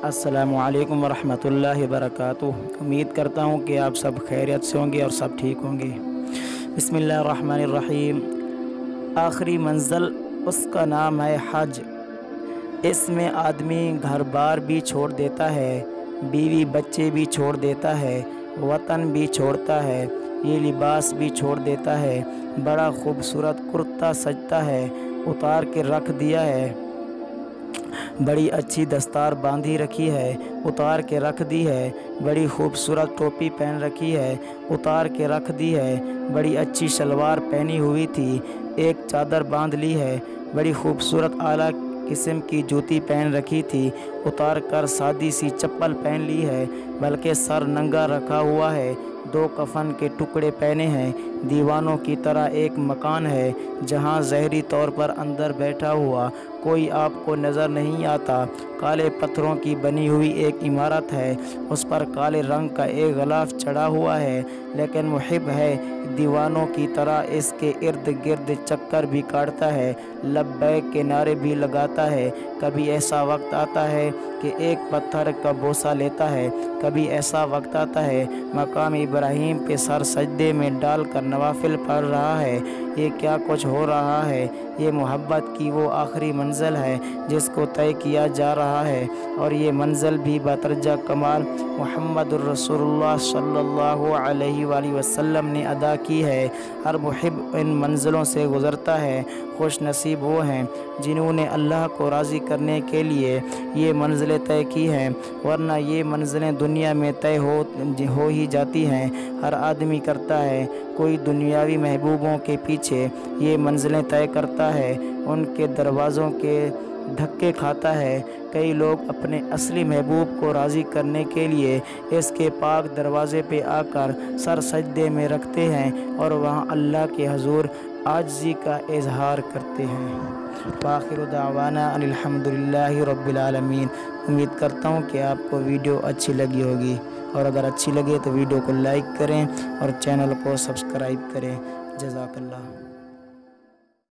अस्सलामु अलैकुम वरहमतुल्लाहि वबरकातुह। उम्मीद करता हूँ कि आप सब खैरियत से होंगे और सब ठीक होंगे। बिस्मिल्लाहिर्रहमानिर्रहीम। आखिरी मंजिल उसका नाम है हज। इसमें आदमी घर बार भी छोड़ देता है, बीवी बच्चे भी छोड़ देता है, वतन भी छोड़ता है, ये लिबास भी छोड़ देता है। बड़ा खूबसूरत कुर्ता सजता है, उतार के रख दिया है। बड़ी अच्छी दस्तार बांधी रखी है, उतार के रख दी है। बड़ी खूबसूरत टोपी पहन रखी है, उतार के रख दी है। बड़ी अच्छी शलवार पहनी हुई थी, एक चादर बांध ली है। बड़ी खूबसूरत आला किस्म की जूती पहन रखी थी, उतार कर सादी सी चप्पल पहन ली है। बल्कि सर नंगा रखा हुआ है, दो कफन के टुकड़े पहने हैं। दीवानों की तरह एक मकान है जहां ज़हरी तौर पर अंदर बैठा हुआ कोई आपको नज़र नहीं आता। काले पत्थरों की बनी हुई एक इमारत है, उस पर काले रंग का एक ग़िलाफ़ चढ़ा हुआ है, लेकिन मुहिब है। दीवानों की तरह इसके इर्द गिर्द चक्कर भी काटता है, लब्बैक के नारे भी लगाता है। कभी ऐसा वक्त आता है कि एक पत्थर का बोसा लेता है, कभी ऐसा वक्त आता है मकाम इब्राहिम पे सर सजदे में डालकर नवाफिल पढ़ रहा है। ये क्या कुछ हो रहा है? ये मोहब्बत की वो आखिरी मंजिल है जिसको तय किया जा रहा है, और ये मंजिल भी बदरजा कमाल मुहम्मदुर रसूलुल्लाह सल्लल्लाहु अलैहि वसल्लम ने अदा की है। हर मुहिब इन मंजिलों से गुज़रता है। खुश नसीब वो हैं जिन्होंने अल्लाह को राज़ी करने के लिए ये मंजिलें तय की हैं, वरना ये मंजिलें दुनिया में तय हो ही जाती हैं। हर आदमी करता है, कोई दुनियावी महबूबों के पीछे ये मंजिलें तय करता है, उनके दरवाज़ों के धक्के खाता है। कई लोग अपने असली महबूब को राज़ी करने के लिए इसके पाक दरवाज़े पे आकर सर सजदे में रखते हैं और वहाँ अल्लाह के हुज़ूर आजिज़ी का इजहार करते हैं। आखिर दावाना अनिल हम्दुलिल्लाहि रब्बिल आलमीन। उम्मीद करता हूँ कि आपको वीडियो अच्छी लगी होगी, और अगर अच्छी लगे तो वीडियो को लाइक करें और चैनल को सब्सक्राइब करें। जज़ाकल्लाह।